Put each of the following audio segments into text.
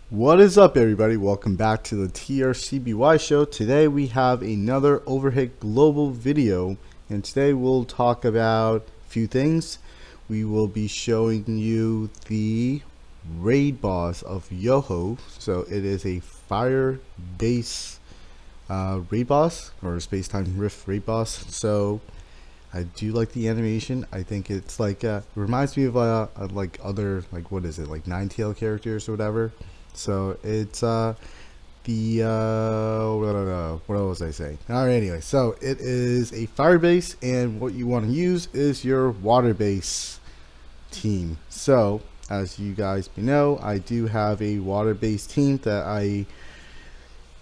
What is up, everybody? Welcome back to the TRCBY show. Today we have another Overhit Global video, and today we'll talk about a few things. We will be showing you the raid boss of Yoho. So it is a fire base raid boss, or space time rift raid boss. So I do like the animation. I think it's like it reminds me of like other, like, what is it, like Ninetale characters or whatever. So it's what was I saying? Alright, anyway, so it is a fire base, and what you want to use is your water base team. So as you guys may know, I do have a water based team that I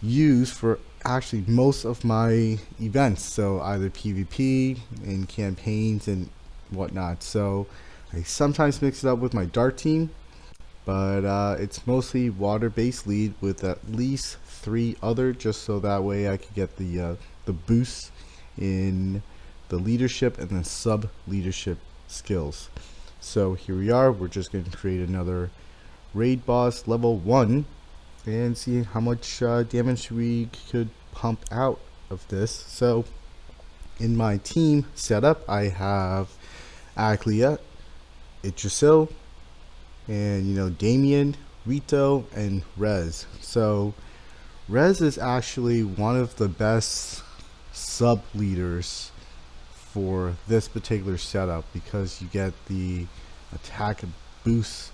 use for actually most of my events, so either PvP and campaigns and whatnot. So I sometimes mix it up with my dark team, but it's mostly water based lead with at least 3 other, just so that way I could get the boost in the leadership and the sub leadership skills. So here we are. We're just going to create another raid boss level 1 and see how much damage we could pump out of this. So in my team setup, I have Aglia, Idrisil, and Damien, Rito, and Rez. So Rez is actually one of the best sub leaders for this particular setup, because you get the attack boost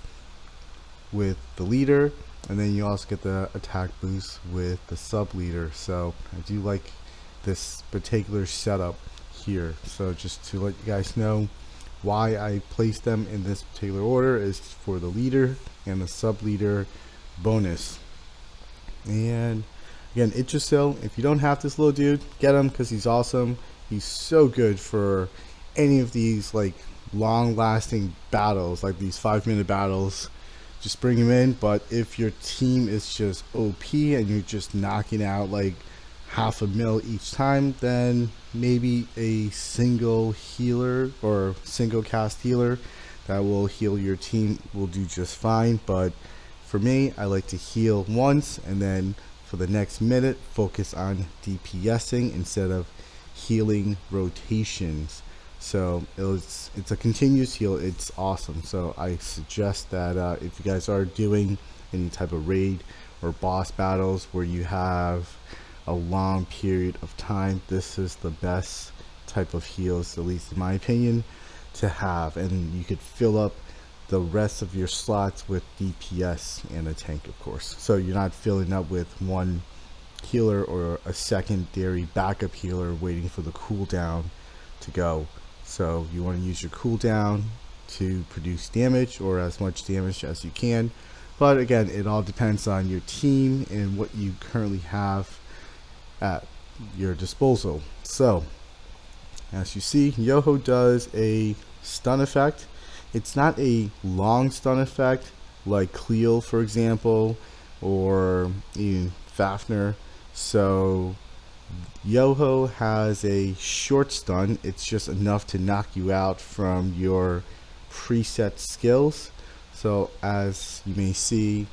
with the leader, and then you also get the attack boost with the sub leader. So I do like this particular setup here. So just to let you guys know why I placed them in this particular order is for the leader and the sub leader bonus. And again, Idrisil, if you don't have this little dude, get him, because he's awesome. He's so good for any of these like long lasting battles, like these 5-minute battles. Just bring him in. But if your team is just OP and you're just knocking out like half a mil each time, then maybe a single healer or single cast healer that will heal your team will do just fine. But for me, I like to heal once, and then for the next minute focus on DPSing instead of healing rotations. So it's a continuous heal. It's awesome. So I suggest that if you guys are doing any type of raid or boss battles where you have a long period of time, this is the best type of heals, at least in my opinion, to have. And you could fill up the rest of your slots with DPS and a tank, of course, so you're not filling up with one healer or a secondary backup healer waiting for the cooldown to go. So you want to use your cooldown to produce damage, or as much damage as you can. But again, it all depends on your team and what you currently have at your disposal. So as you see, Yoho does a stun effect. It's not a long stun effect like Cleo, for example, or even Fafnir. So Yoho has a short stun. It's just enough to knock you out from your preset skills. So as you may see,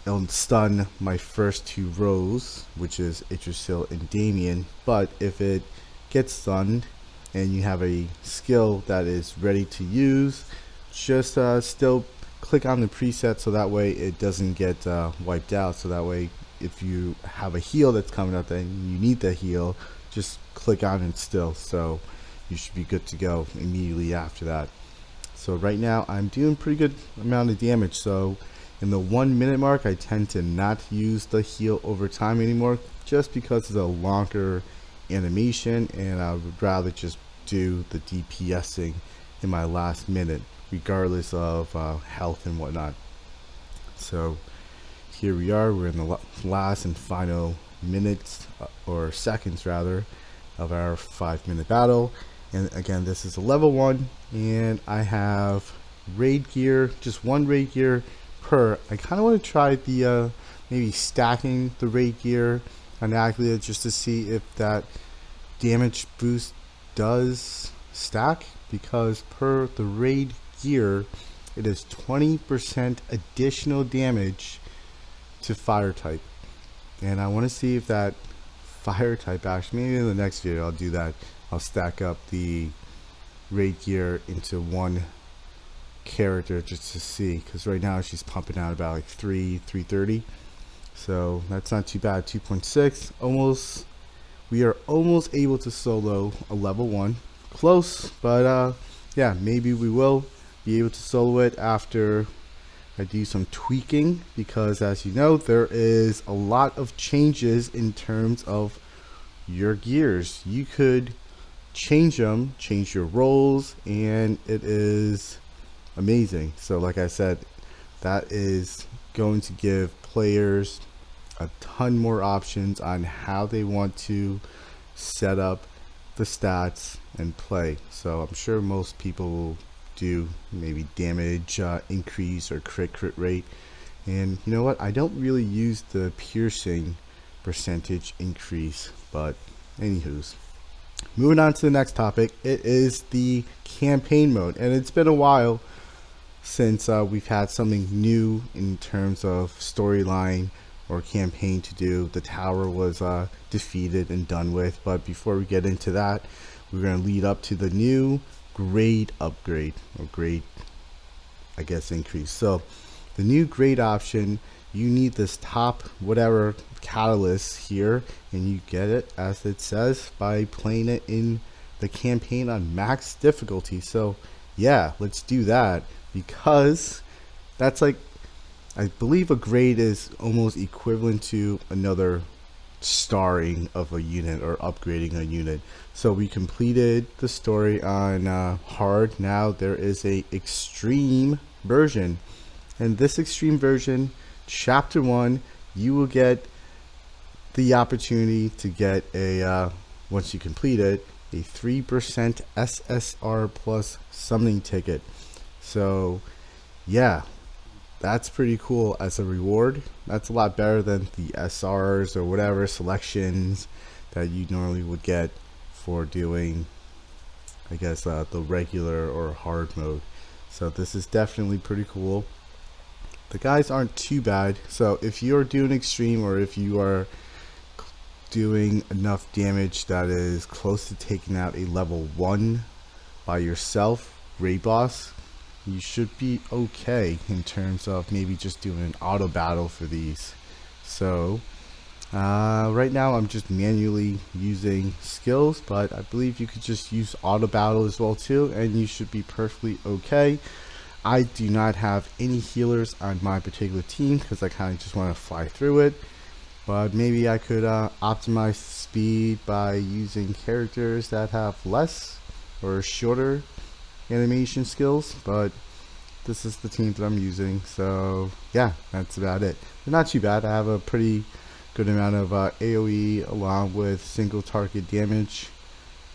it'll stun my first 2 rows, which is Idrisil and Damien. But if it gets stunned and you have a skill that is ready to use, just still click on the preset, so that way it doesn't get wiped out. So that way, if you have a heal that's coming up and you need the heal, just click on it still. So you should be good to go immediately after that. So right now I'm doing pretty good amount of damage. So in the 1 minute mark, I tend to not use the heal over time anymore, just because it's a longer animation, and I would rather just do the DPSing in my last minute, regardless of health and whatnot. So here we are. We're in the last and final minutes, or seconds rather, of our 5-minute battle. And again, this is a level 1, and I have raid gear, just 1 raid gear per. I kind of want to try the maybe stacking the raid gear on Aglia, just to see if that damage boost does stack, because per the raid gear, it is 20% additional damage to fire type. And I want to see if that fire type, actually, maybe in the next video I'll do that. I'll stack up the raid gear into one character just to see, because right now she's pumping out about like 330, so that's not too bad. 2.6, almost, we are almost able to solo a level 1. Close, but yeah, maybe we will be able to solo it after I do some tweaking, because as you know, there is a lot of changes in terms of your gears. You could change them, change your roles, and it is amazing. So like I said, that is going to give players a ton more options on how they want to set up the stats and play. So I'm sure most people will do maybe damage increase or crit rate, and you know what, I don't really use the piercing percentage increase, but anywho's, moving on to the next topic. It is the campaign mode, and it's been a while since we've had something new in terms of storyline or campaign to do. The tower was defeated and done with, but before we get into that, we're going to lead up to the new grade upgrade, or grade, I guess, increase. So the new grade option, you need this top whatever catalyst here, and you get it, as it says, by playing it in the campaign on max difficulty. So yeah, let's do that, because that's like, I believe a grade is almost equivalent to another starring of a unit or upgrading a unit. So we completed the story on hard. Now there is a extreme version, and this extreme version, chapter 1, you will get the opportunity to get a once you complete it, a 3% SSR plus summoning ticket. So yeah, that's pretty cool as a reward. That's a lot better than the SRs or whatever selections that you normally would get for doing, I guess, the regular or hard mode. So this is definitely pretty cool. The guys aren't too bad. So if you're doing extreme, or if you are doing enough damage that is close to taking out a level 1 by yourself raid boss, you should be okay in terms of maybe just doing an auto battle for these. So right now I'm just manually using skills, but I believe you could just use auto battle as well too, and you should be perfectly okay. I do not have any healers on my particular team because I kind of just want to fly through it, but maybe I could optimize speed by using characters that have less or shorter animation skills, but this is the team that I'm using. So yeah, that's about it. They're not too bad. I have a pretty good amount of AoE along with single target damage,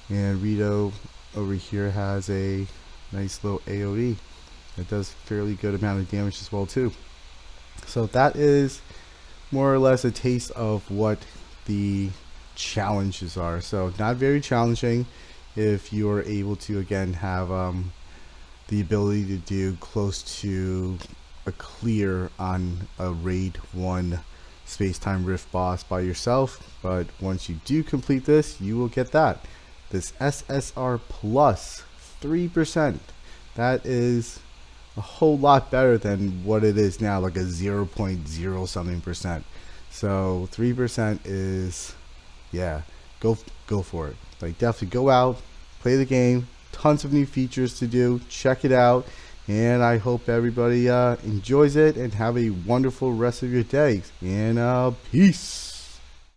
and Rito over here has a nice little AoE. It does fairly good amount of damage as well too. So that is more or less a taste of what the challenges are. So not very challenging if you are able to again have the ability to do close to a clear on a raid 1 space-time rift boss by yourself. But once you do complete this, you will get this SSR plus 3%. That is a whole lot better than what it is now, like a 0.0 something percent. So 3% is, yeah, go for it. Like, definitely go out, play the game. Tons of new features to do. Check it out, and I hope everybody enjoys it, and have a wonderful rest of your day. And peace.